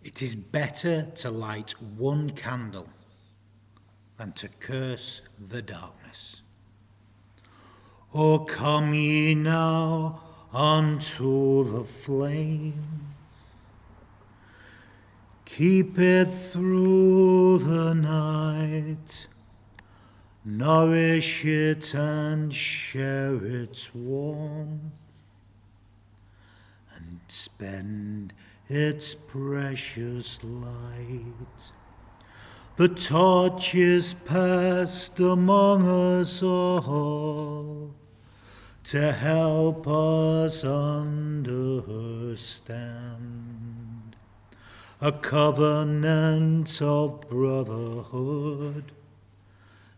It is better to light one candle than to curse the darkness. O come ye now unto the flame, keep it through the night, nourish it and share its warmth, and spend its precious light. The torch is passed among us all to help us understand a covenant of brotherhood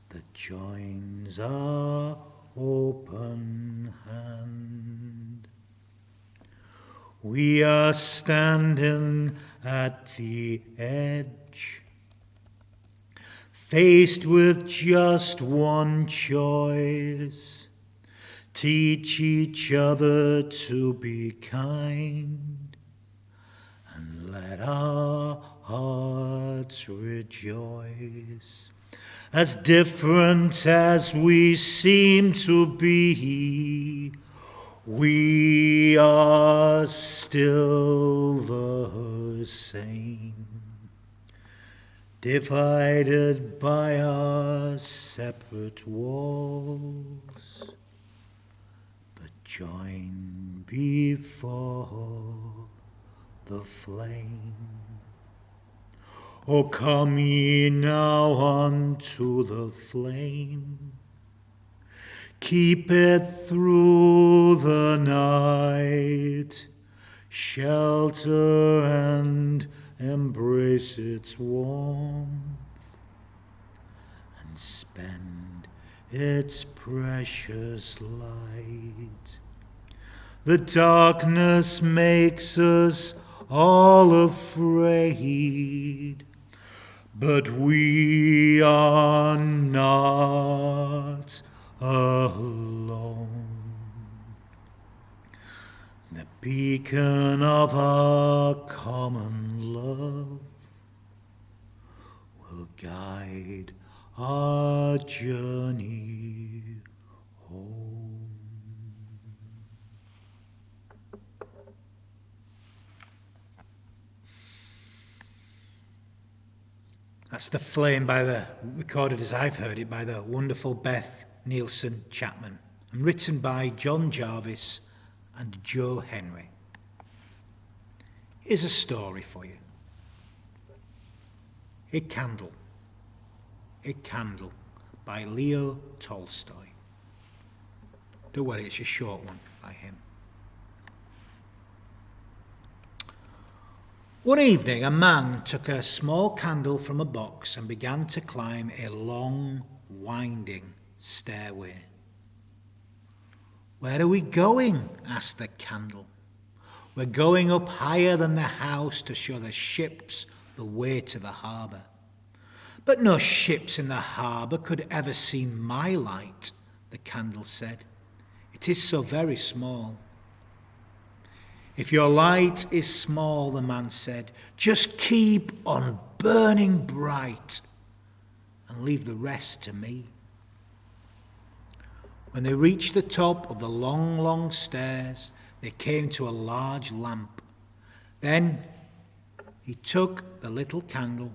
that joins our open hand. We are standing at the edge, faced with just one choice: teach each other to be kind, and let our hearts rejoice. As different as we seem to be, we are still the same, divided by our separate walls, but joined before the flame. O come ye now unto the flame, keep it through the night, shelter and embrace its warmth, and spend its precious light. The darkness makes us all afraid, but we are not alone. The beacon of our common love will guide our journey home. That's The Flame, recorded as I've heard it, by the wonderful Beth Nielsen Chapman, and written by John Jarvis and Joe Henry. Here's a story for you. A Candle by Leo Tolstoy. Don't worry, it's a short one by him. One evening, a man took a small candle from a box and began to climb a long, winding stairway. "Where are we going?" asked the candle. "We're going up higher than the house to show the ships the way to the harbour." "But no ships in the harbour could ever see my light," the candle said. "It is so very small." "If your light is small," the man said, "just keep on burning bright and leave the rest to me." When they reached the top of the long, long stairs, they came to a large lamp. Then he took the little candle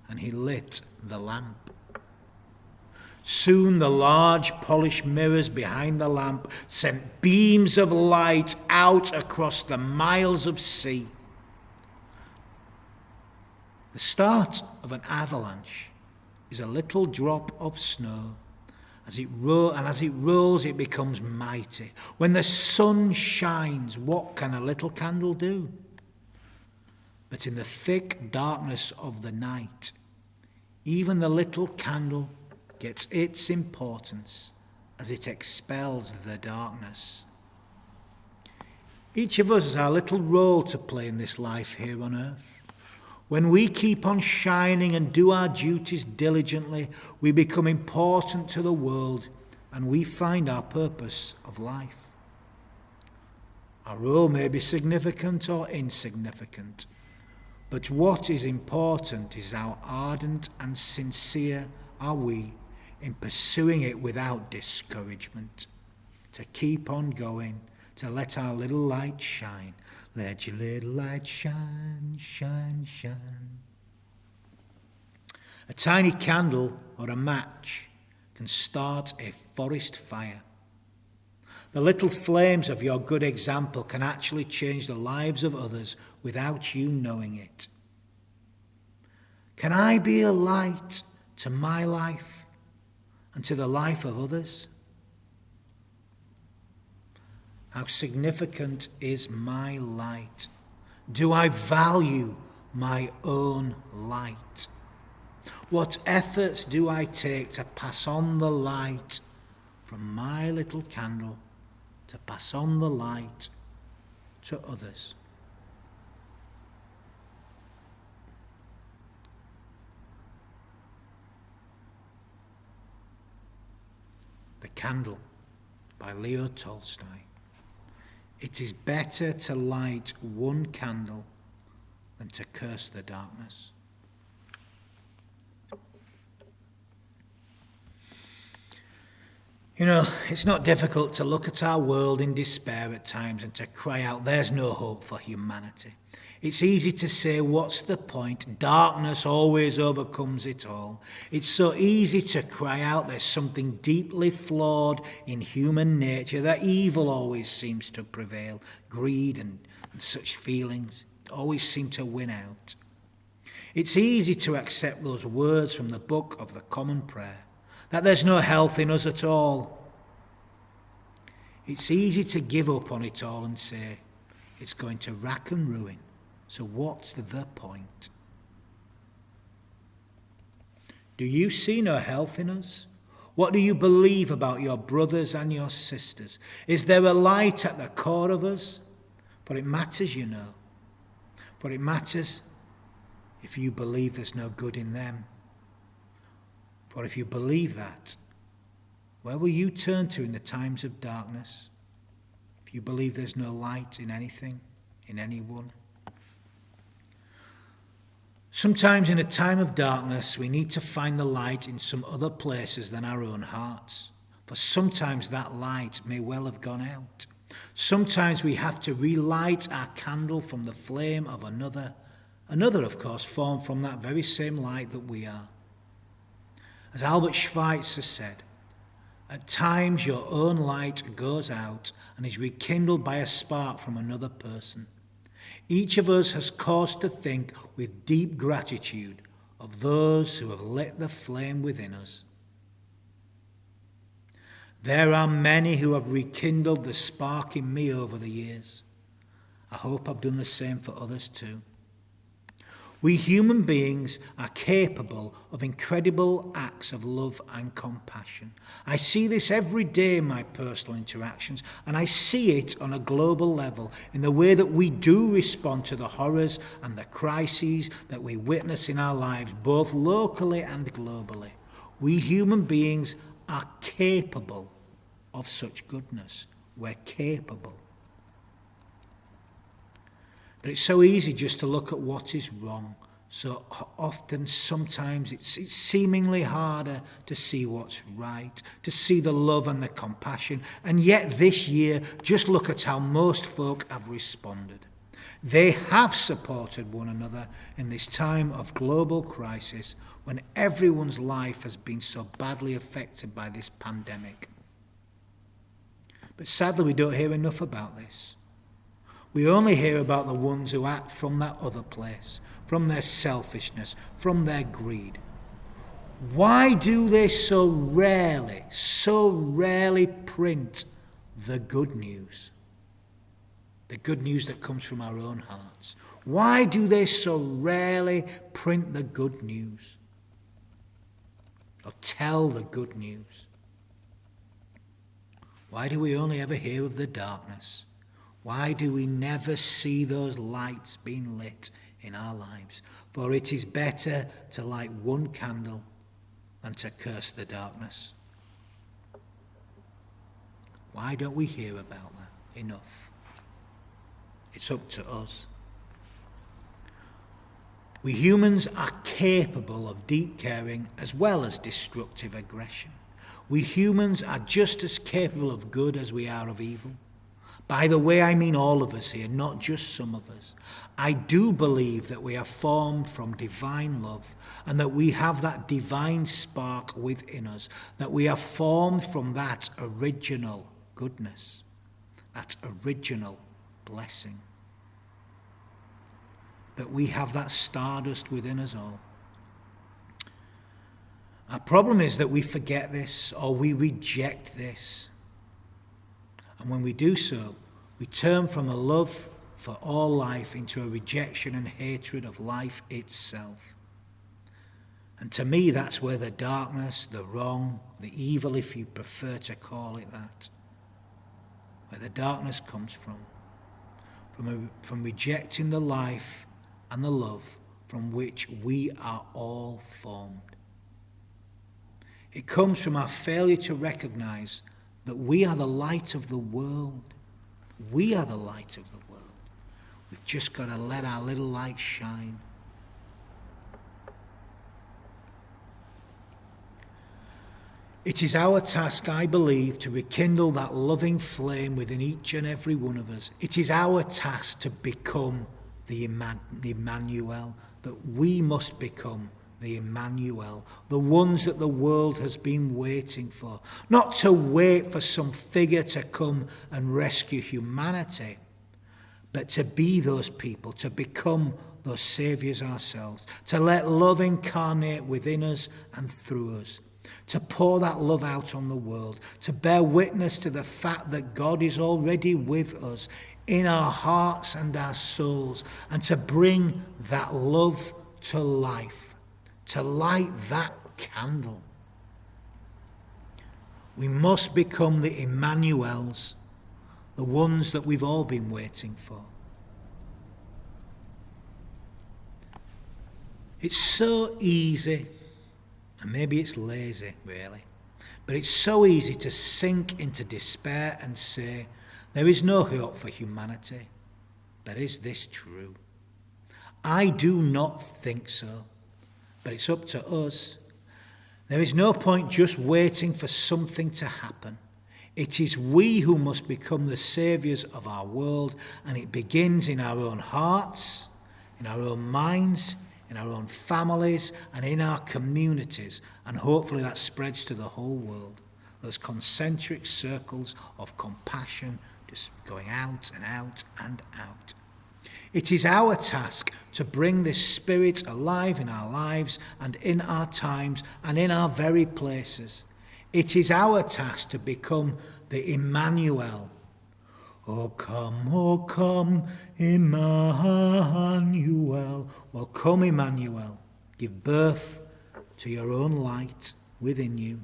and he lit the lamp. Soon the large polished mirrors behind the lamp sent beams of light out across the miles of sea. The start of an avalanche is a little drop of snow. As it rolls, it becomes mighty. When the sun shines, what can a little candle do? But in the thick darkness of the night, even the little candle gets its importance as it expels the darkness. Each of us has our little role to play in this life here on earth. When we keep on shining and do our duties diligently, we become important to the world and we find our purpose of life. Our role may be significant or insignificant. But what is important is how ardent and sincere are we in pursuing it without discouragement, to keep on going, to let our little light shine. Let your little light shine, shine, shine. A tiny candle or a match can start a forest fire. The little flames of your good example can actually change the lives of others without you knowing it. Can I be a light to my life and to the life of others? How significant is my light? Do I value my own light? What efforts do I take to pass on the light from my little candle, to pass on the light to others? The Candle by Leo Tolstoy. It is better to light one candle than to curse the darkness. You know, it's not difficult to look at our world in despair at times and to cry out, there's no hope for humanity. It's easy to say, what's the point? Darkness always overcomes it all. It's so easy to cry out there's something deeply flawed in human nature, that evil always seems to prevail. Greed and such feelings always seem to win out. It's easy to accept those words from the book of the Common Prayer, that there's no health in us at all. It's easy to give up on it all and say, it's going to rack and ruin. So what's the point? Do you see no health in us? What do you believe about your brothers and your sisters? Is there a light at the core of us? For it matters, you know. For it matters if you believe there's no good in them. For if you believe that, where will you turn to in the times of darkness? If you believe there's no light in anything, in anyone. Sometimes in a time of darkness, we need to find the light in some other places than our own hearts. For sometimes that light may well have gone out. Sometimes we have to relight our candle from the flame of another. Another, of course, formed from that very same light that we are. As Albert Schweitzer said, at times your own light goes out and is rekindled by a spark from another person. Each of us has cause to think with deep gratitude of those who have lit the flame within us. There are many who have rekindled the spark in me over the years. I hope I've done the same for others too. We human beings are capable of incredible acts of love and compassion. I see this every day in my personal interactions, and I see it on a global level in the way that we do respond to the horrors and the crises that we witness in our lives, both locally and globally. We human beings are capable of such goodness. We're capable. But it's so easy just to look at what is wrong. So often, sometimes it's seemingly harder to see what's right, to see the love and the compassion. And yet this year, just look at how most folk have responded. They have supported one another in this time of global crisis when everyone's life has been so badly affected by this pandemic. But sadly, we don't hear enough about this. We only hear about the ones who act from that other place, from their selfishness, from their greed. Why do they so rarely print the good news? The good news that comes from our own hearts. Why do they so rarely print the good news? Or tell the good news? Why do we only ever hear of the darkness? Why do we never see those lights being lit in our lives? For it is better to light one candle than to curse the darkness. Why don't we hear about that enough? It's up to us. We humans are capable of deep caring as well as destructive aggression. We humans are just as capable of good as we are of evil. By the way, I mean all of us here, not just some of us. I do believe that we are formed from divine love and that we have that divine spark within us, that we are formed from that original goodness, that original blessing, that we have that stardust within us all. Our problem is that we forget this or we reject this. And when we do so, we turn from a love for all life into a rejection and hatred of life itself. And to me, that's where the darkness, the wrong, the evil, if you prefer to call it that, where the darkness comes from rejecting the life and the love from which we are all formed. It comes from our failure to recognize that we are the light of the world. We are the light of the world. We've just got to let our little light shine. It is our task, I believe, to rekindle that loving flame within each and every one of us. It is our task to become the Emmanuel, that we must become the Emmanuel, the ones that the world has been waiting for. Not to wait for some figure to come and rescue humanity, but to be those people, to become those saviours ourselves, to let love incarnate within us and through us, to pour that love out on the world, to bear witness to the fact that God is already with us in our hearts and our souls, and to bring that love to life. To light that candle. We must become the Emmanuels, the ones that we've all been waiting for. It's so easy, and maybe it's lazy really, but it's so easy to sink into despair and say, there is no hope for humanity. But is this true? I do not think so. But it's up to us. There is no point just waiting for something to happen. It is we who must become the saviours of our world, and it begins in our own hearts, in our own minds, in our own families, and in our communities, and hopefully that spreads to the whole world. Those concentric circles of compassion just going out and out and out. It is our task to bring this spirit alive in our lives and in our times and in our very places. It is our task to become the Emmanuel. O come, Emmanuel. Well, come, Emmanuel. Give birth to your own light within you.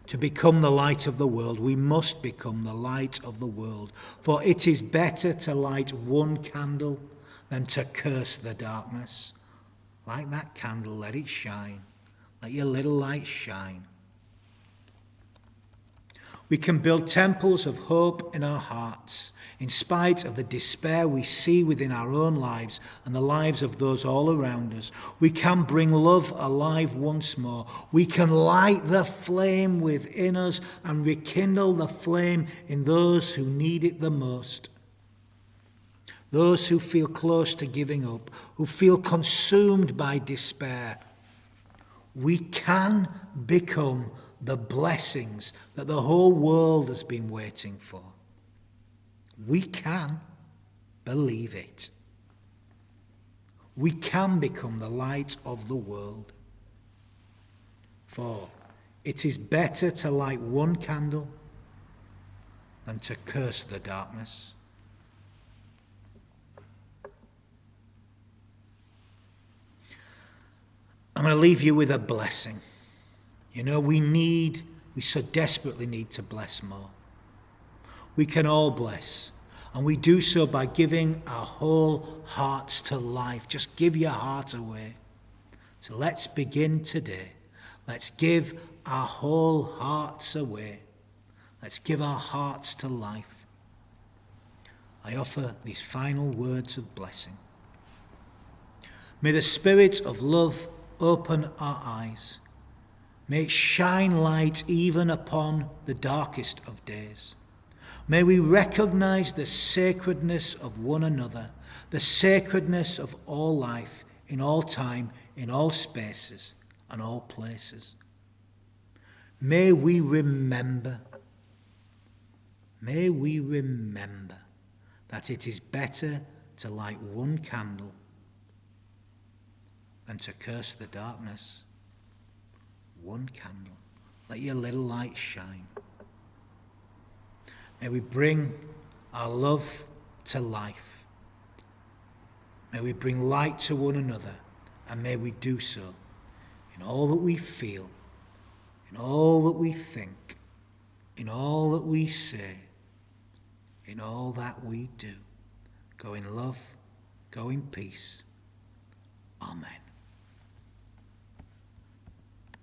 To become the light of the world, we must become the light of the world. For it is better to light one candle than to curse the darkness. Light that candle, let it shine. Let your little light shine. We can build temples of hope in our hearts, in spite of the despair we see within our own lives and the lives of those all around us. We can bring love alive once more. We can light the flame within us and rekindle the flame in those who need it the most. Those who feel close to giving up, who feel consumed by despair. We can become the blessings that the whole world has been waiting for. We can believe it. We can become the light of the world. For it is better to light one candle than to curse the darkness. I'm going to leave you with a blessing. You know, we so desperately need to bless more. We can all bless, and we do so by giving our whole hearts to life. Just give your heart away. So let's begin today. Let's give our whole hearts away. Let's give our hearts to life. I offer these final words of blessing. May the Spirit of love open our eyes. May it shine light even upon the darkest of days. May we recognize the sacredness of one another, the sacredness of all life, in all time, in all spaces, and all places. May we remember that it is better to light one candle than to curse the darkness. One candle. Let your little light shine. May we bring our love to life. May we bring light to one another, and may we do so in all that we feel, in all that we think, in all that we say, in all that we do. Go in love, go in peace. Amen.